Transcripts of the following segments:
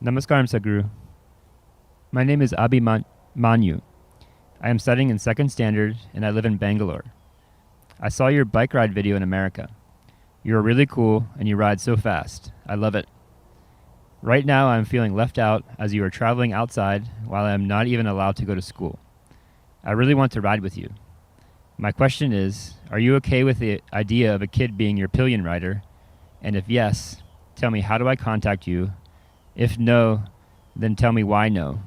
Namaskaram, Sadhguru. My name is Manyu. I am studying in second standard and I live in Bangalore. I saw your bike ride video in America. You are really cool and you ride so fast. I love it. Right now I am feeling left out as you are traveling outside while I am not even allowed to go to school. I really want to ride with you. My question is, are you okay with the idea of a kid being your pillion rider? And if yes, tell me, how do I contact you? If no, then tell me why no.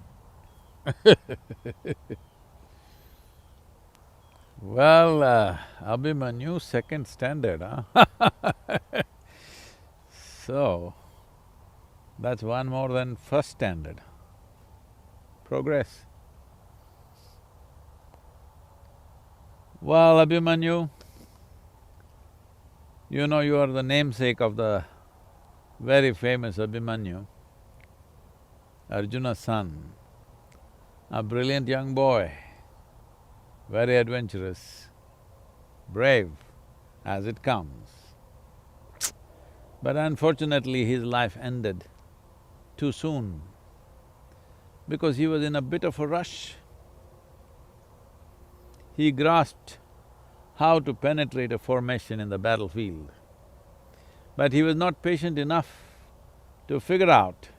Well, Abhimanyu, second standard, huh? So, that's one more than first standard. Progress. Well, Abhimanyu, you know you are the namesake of the very famous Abhimanyu, Arjuna's son, a brilliant young boy, very adventurous, brave as it comes. But unfortunately, his life ended too soon because he was in a bit of a rush. He grasped how to penetrate a formation in the battlefield, but he was not patient enough to figure out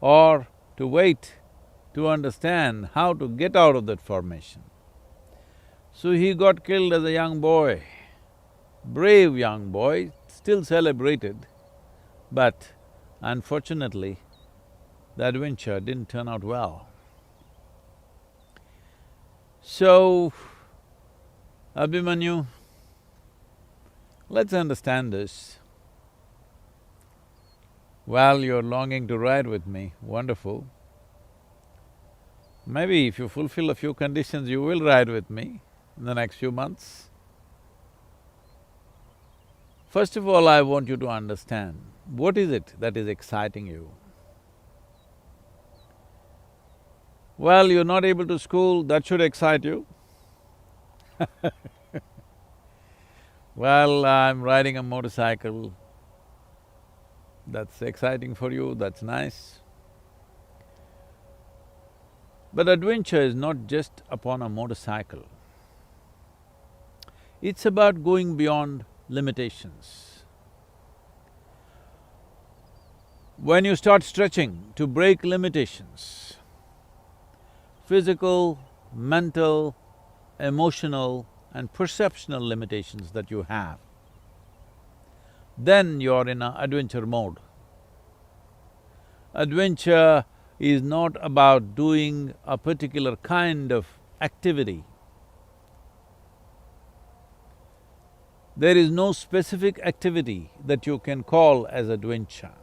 or to wait to understand how to get out of that formation. So he got killed as a young boy, brave young boy, still celebrated, but unfortunately, the adventure didn't turn out well. So, Abhimanyu, let's understand this. Well, you're longing to ride with me, wonderful. Maybe if you fulfill a few conditions, you will ride with me in the next few months. First of all, I want you to understand, what is it that is exciting you? Well, you're not able to school, that should excite you. Well, I'm riding a motorcycle, that's exciting for you, that's nice. But adventure is not just upon a motorcycle. It's about going beyond limitations. When you start stretching to break limitations, physical, mental, emotional and perceptional limitations that you have, then you're in an adventure mode. Adventure is not about doing a particular kind of activity. There is no specific activity that you can call as adventure.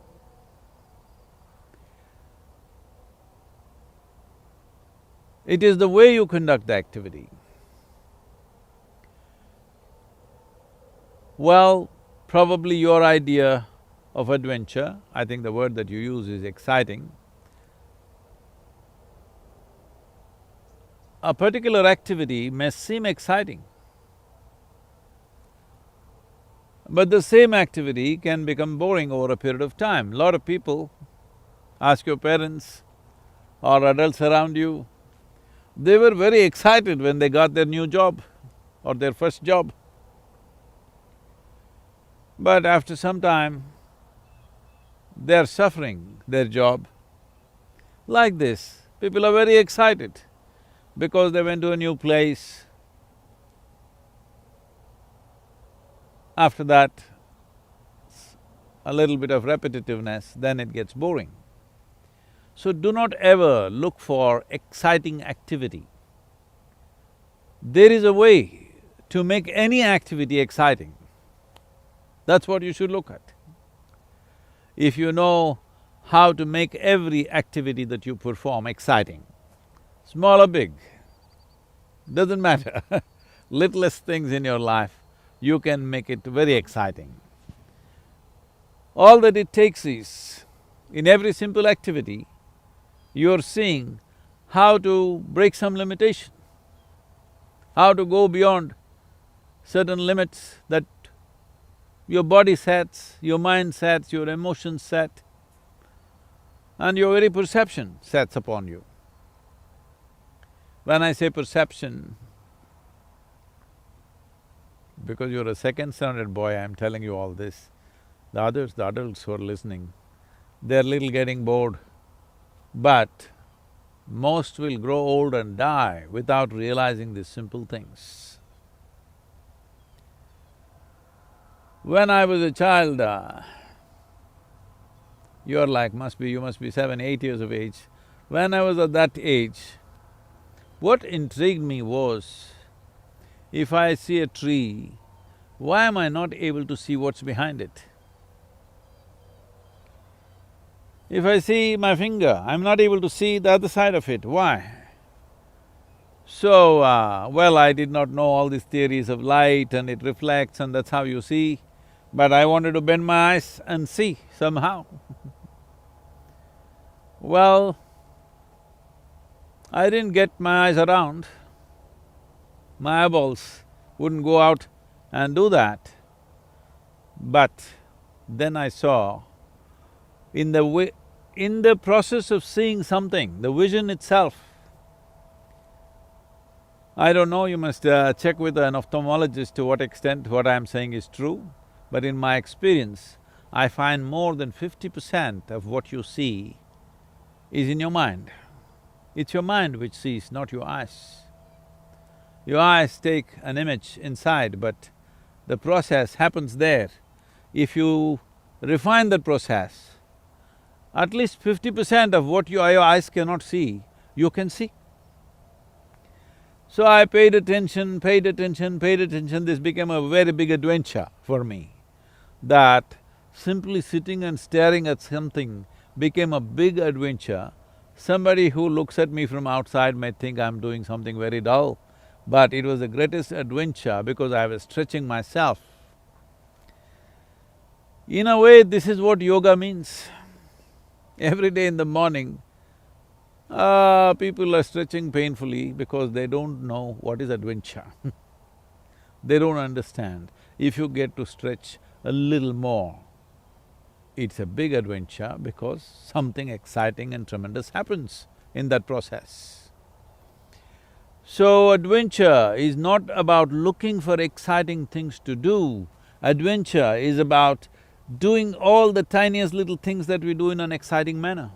It is the way you conduct the activity. Well, probably your idea of adventure, I think the word that you use is exciting. A particular activity may seem exciting, but the same activity can become boring over a period of time. A lot of people, ask your parents or adults around you, they were very excited when they got their new job or their first job. But after some time, they're suffering their job. Like this, people are very excited because they went to a new place. After that, a little bit of repetitiveness, then it gets boring. So do not ever look for exciting activity. There is a way to make any activity exciting. That's what you should look at. If you know how to make every activity that you perform exciting, small or big, doesn't matter, littlest things in your life, you can make it very exciting. All that it takes is, in every simple activity, you're seeing how to break some limitation, how to go beyond certain limits that your body sets, your mind sets, your emotions set. and your very perception sets upon you. When I say perception, because you're a second standard boy, I'm telling you all this. The others, the adults who are listening, they're little getting bored, but most will grow old and die without realizing these simple things. When I was a child, you must be 7, 8 years of age. When I was at that age, what intrigued me was, if I see a tree, why am I not able to see what's behind it? If I see my finger, I'm not able to see the other side of it, why? So, well, I did not know all these theories of light and it reflects and that's how you see, but I wanted to bend my eyes and see somehow. Well, I didn't get my eyes around, my eyeballs wouldn't go out and do that. But then I saw, in the process of seeing something, the vision itself, I don't know, you must check with an ophthalmologist to what extent what I'm saying is true, but in my experience, I find more than 50% of what you see is in your mind. It's your mind which sees, not your eyes. Your eyes take an image inside, but the process happens there. If you refine that process, at least 50% of what your eyes cannot see, you can see. So I paid attention, this became a very big adventure for me, that simply sitting and staring at something became a big adventure. Somebody who looks at me from outside may think I'm doing something very dull, but it was the greatest adventure because I was stretching myself. In a way, this is what yoga means. Every day in the morning, people are stretching painfully because they don't know what is adventure. They don't understand. If you get to stretch a little more, it's a big adventure because something exciting and tremendous happens in that process. So adventure is not about looking for exciting things to do, adventure is about doing all the tiniest little things that we do in an exciting manner.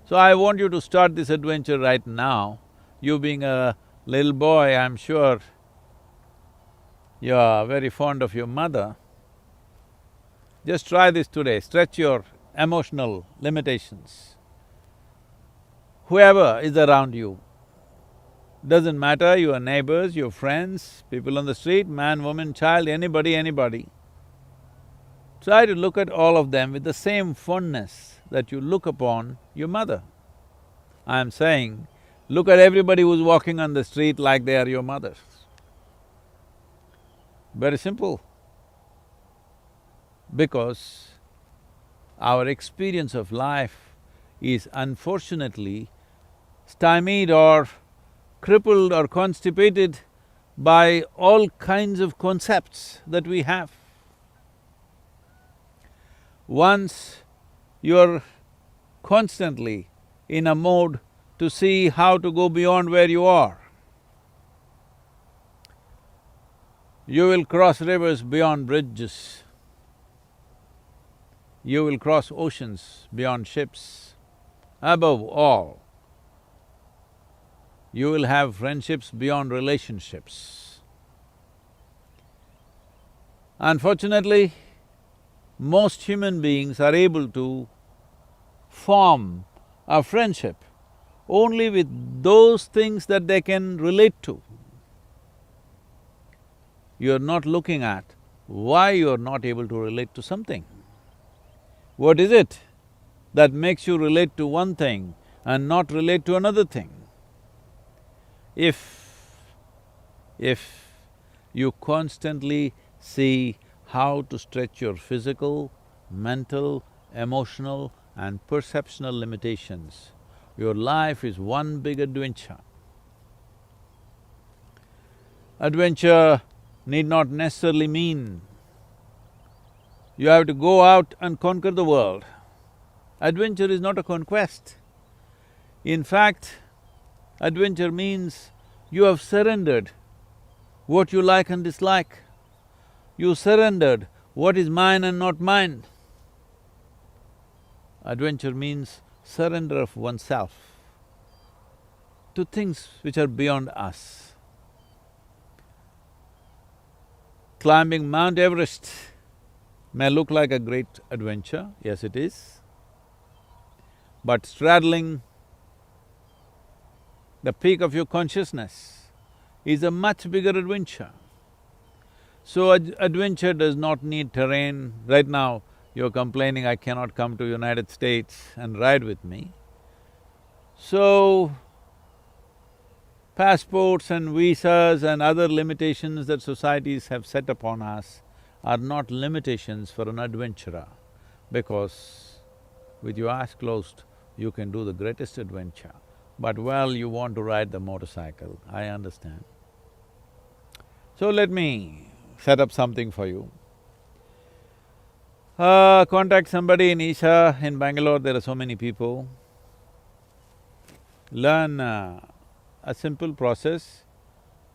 So I want you to start this adventure right now. You being a little boy, I'm sure you're very fond of your mother. Just try this today, stretch your emotional limitations. Whoever is around you, doesn't matter, your neighbors, your friends, people on the street, man, woman, child, anybody. Try to look at all of them with the same fondness that you look upon your mother. I'm saying, look at everybody who's walking on the street like they are your mothers. Very simple. Because our experience of life is unfortunately stymied or crippled or constipated by all kinds of concepts that we have. Once you're constantly in a mode to see how to go beyond where you are, you will cross rivers beyond bridges, you will cross oceans beyond ships. Above all, you will have friendships beyond relationships. Unfortunately, most human beings are able to form a friendship only with those things that they can relate to. You're not looking at why you're not able to relate to something. What is it that makes you relate to one thing and not relate to another thing? If you constantly see how to stretch your physical, mental, emotional and perceptional limitations, your life is one big adventure. Adventure need not necessarily mean you have to go out and conquer the world. Adventure is not a conquest. In fact, adventure means you have surrendered what you like and dislike. You surrendered what is mine and not mine. Adventure means surrender of oneself to things which are beyond us. Climbing Mount Everest may look like a great adventure, yes it is, but straddling the peak of your consciousness is a much bigger adventure. So adventure does not need terrain. Right now, you're complaining, I cannot come to United States and ride with me. So, passports and visas and other limitations that societies have set upon us are not limitations for an adventurer, because with your eyes closed, you can do the greatest adventure. But well, you want to ride the motorcycle, I understand. So let me set up something for you. Contact somebody in Isha, in Bangalore, there are so many people. Learn a simple process,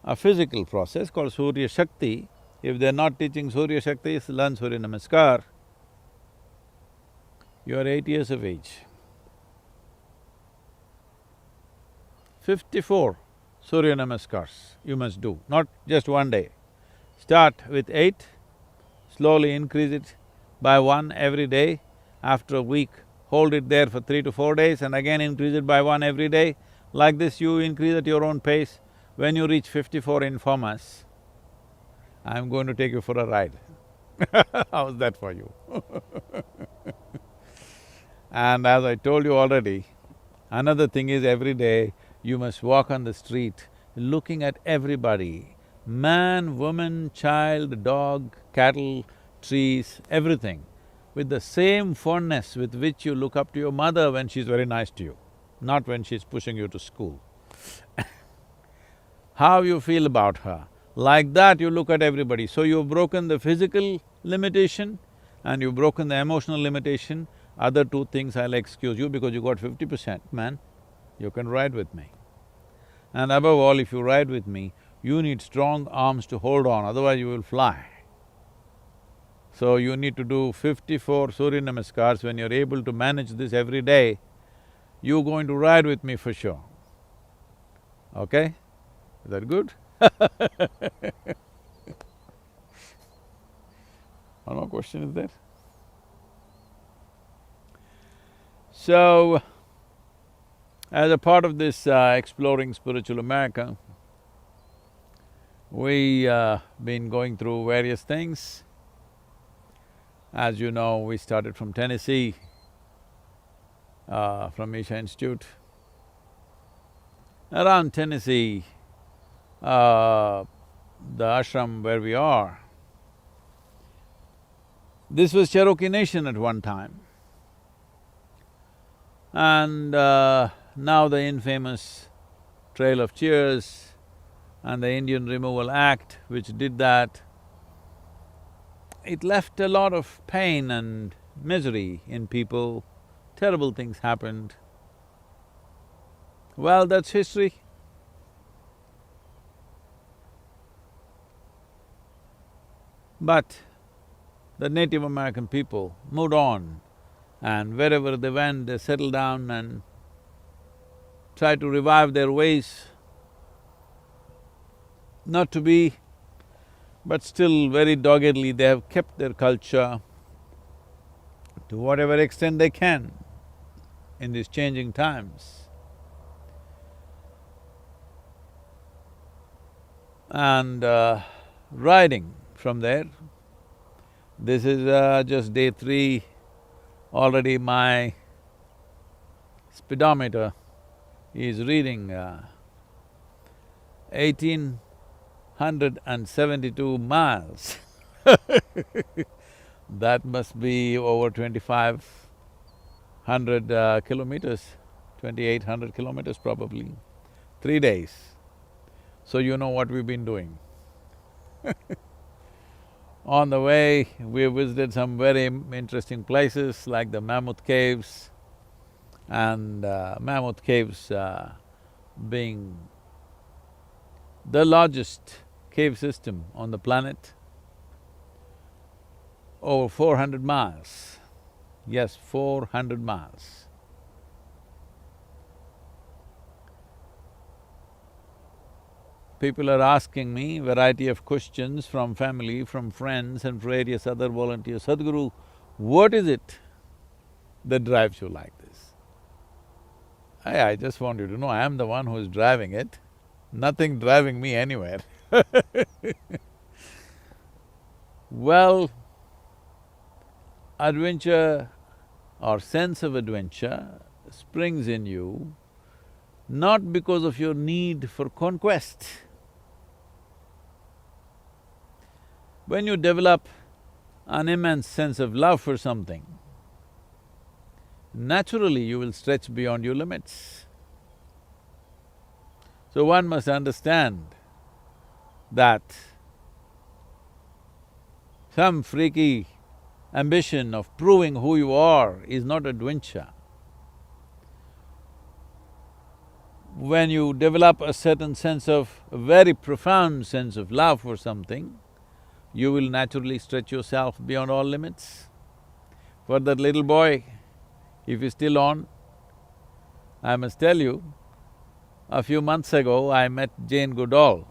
a physical process called Surya Shakti. If they're not teaching Surya Shakti, learn Surya Namaskar. You are 8 years of age. 54 Surya Namaskars you must do, not just one day. Start with 8, slowly increase it by 1 every day. After a week, hold it there for 3 to 4 days and again increase it by 1 every day. Like this, you increase at your own pace. When you reach 54, inform us. I'm going to take you for a ride. How's that for you? And as I told you already, another thing is every day you must walk on the street looking at everybody, man, woman, child, dog, cattle, trees, everything, with the same fondness with which you look up to your mother when she's very nice to you, not when she's pushing you to school. How you feel about her, like that you look at everybody. So you've broken the physical limitation and you've broken the emotional limitation. Other two things I'll excuse you because you got 50%, man, you can ride with me. And above all, if you ride with me, you need strong arms to hold on, otherwise you will fly. So you need to do 54 Surya Namaskars. When you're able to manage this every day, you're going to ride with me for sure. Okay? Is that good? One more question is there? So, as a part of this exploring spiritual America, we been going through various things. As you know, we started from Tennessee, from Isha Institute. Around Tennessee, the ashram where we are, this was Cherokee Nation at one time. And now the infamous Trail of Tears and the Indian Removal Act, which did that, it left a lot of pain and misery in people, terrible things happened. Well, that's history. But the Native American people moved on, and wherever they went, they settled down and tried to revive their ways. Not to be, but still very doggedly they have kept their culture to whatever extent they can in these changing times. And riding from there, this is just day 3. Already my speedometer is reading 1,872 miles. That must be over 2,500 kilometers, 2,800 kilometers probably, 3 days. So you know what we've been doing. On the way, we visited some very interesting places like the Mammoth Caves, and Mammoth Caves being the largest cave system on the planet, over 400 miles. Yes, 400 miles. People are asking me variety of questions from family, from friends and various other volunteers. Sadhguru, what is it that drives you like this? I just want you to know, I am the one who is driving it, nothing driving me anywhere. Well, adventure or sense of adventure springs in you not because of your need for conquest. When you develop an immense sense of love for something, naturally you will stretch beyond your limits. So one must understand that some freaky ambition of proving who you are is not adventure. When you develop a certain sense of… a very profound sense of love for something, you will naturally stretch yourself beyond all limits. For that little boy, if he's still on, I must tell you, a few months ago I met Jane Goodall.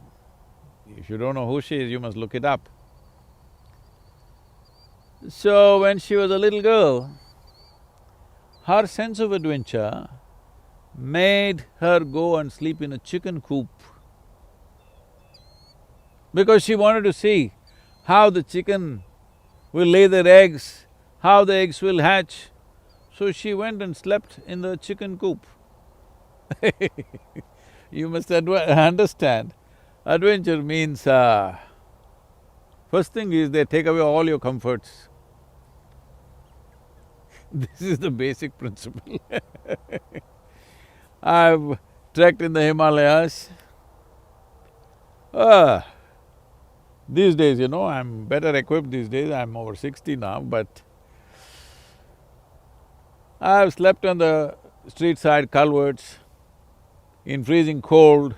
If you don't know who she is, you must look it up. So when she was a little girl, her sense of adventure made her go and sleep in a chicken coop because she wanted to see how the chicken will lay their eggs, how the eggs will hatch. So she went and slept in the chicken coop. You must understand, adventure means, first thing is they take away all your comforts. This is the basic principle. I've trekked in the Himalayas. These days, you know, I'm better equipped these days, I'm over 60 now, but I've slept on the street side culverts in freezing cold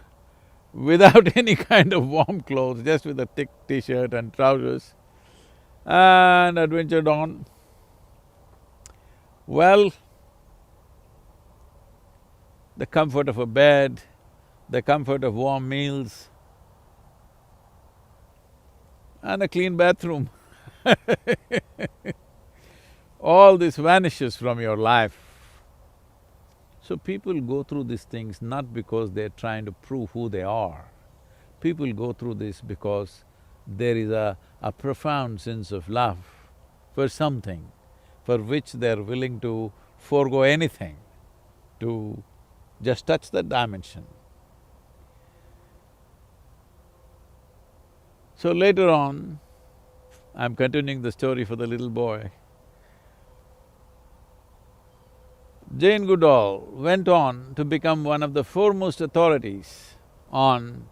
without any kind of warm clothes, just with a thick t-shirt and trousers, and adventured on. Well, the comfort of a bed, the comfort of warm meals, and a clean bathroom. All this vanishes from your life. So people go through these things not because they're trying to prove who they are. People go through this because there is a profound sense of love for something, for which they're willing to forego anything to just touch that dimension. So later on, I'm continuing the story for the little boy. Jane Goodall went on to become one of the foremost authorities on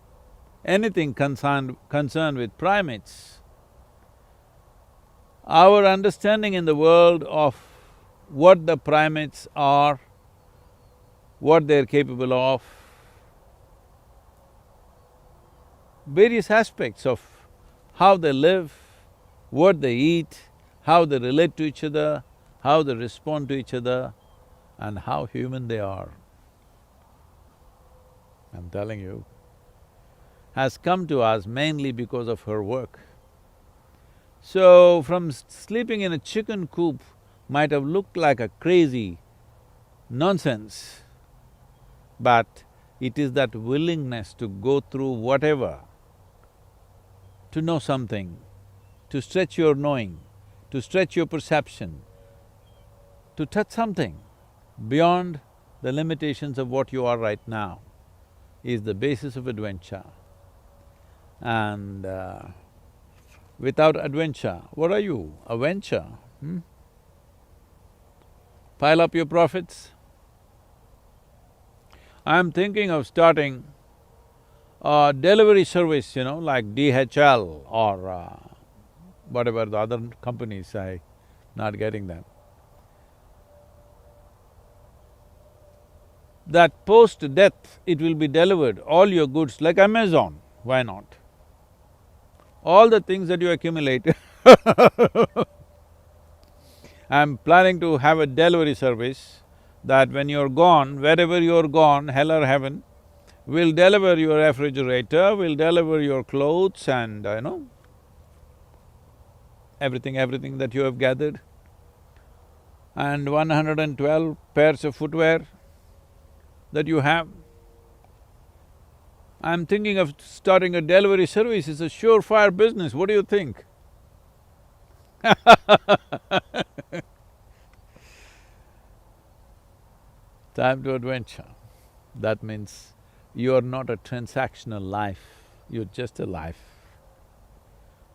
anything concerned with primates. Our understanding in the world of what the primates are, what they're capable of, various aspects of how they live, what they eat, how they relate to each other, how they respond to each other, and how human they are, I'm telling you, has come to us mainly because of her work. So, from sleeping in a chicken coop might have looked like a crazy nonsense, but it is that willingness to go through whatever, to know something, to stretch your knowing, to stretch your perception, to touch something beyond the limitations of what you are right now, is the basis of adventure. And without adventure, what are you? A venture, Pile up your profits. I'm thinking of starting a delivery service, you know, like DHL or whatever the other companies, I'm not getting them. that post-death it will be delivered, all your goods, like Amazon, why not? All the things that you accumulate I'm planning to have a delivery service that when you're gone, wherever you're gone, hell or heaven, we'll deliver your refrigerator, we'll deliver your clothes and everything that you have gathered. And 112 pairs of footwear that you have. I'm thinking of starting a delivery service, it's a surefire business, what do you think? Time to adventure. That means you're not a transactional life, you're just a life.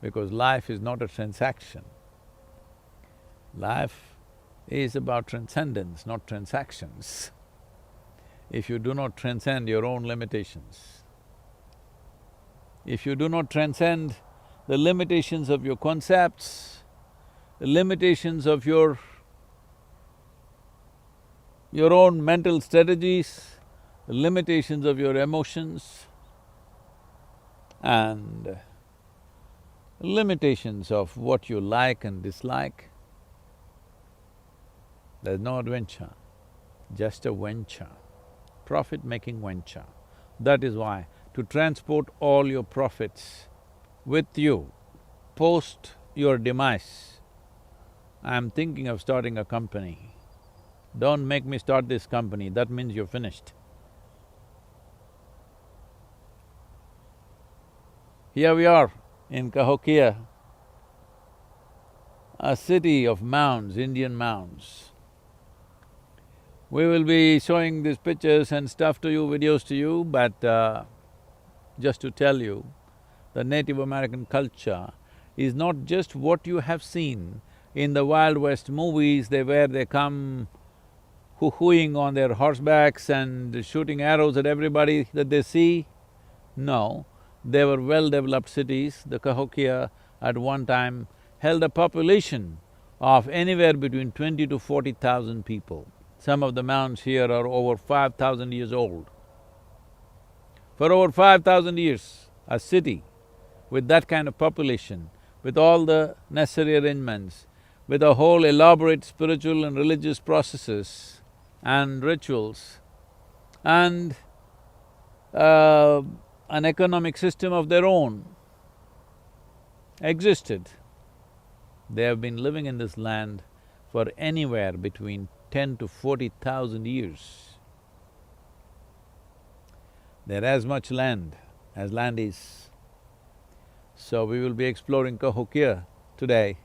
Because life is not a transaction. Life is about transcendence, not transactions. If you do not transcend your own limitations, if you do not transcend the limitations of your concepts, the limitations of your own mental strategies, the limitations of your emotions, and limitations of what you like and dislike, there's no adventure, just a venture, profit-making venture. That is why, to transport all your profits with you post your demise, I'm thinking of starting a company. Don't make me start this company, that means you're finished. Here we are in Cahokia, a city of mounds, Indian mounds. We will be showing these pictures and stuff to you, videos to you, but just to tell you, the Native American culture is not just what you have seen in the Wild West movies, where they come hoo-hooing on their horsebacks and shooting arrows at everybody that they see. No, they were well-developed cities. The Cahokia at one time held a population of anywhere between 20 to 40,000 people. Some of the mounds here are over 5,000 years old. For over 5,000 years, a city with that kind of population, with all the necessary arrangements, with a whole elaborate spiritual and religious processes and rituals, and an economic system of their own existed. They have been living in this land for anywhere between 10 to 40,000 years. They're as much land as land is. So we will be exploring Cahokia today.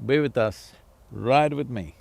Be with us, ride with me.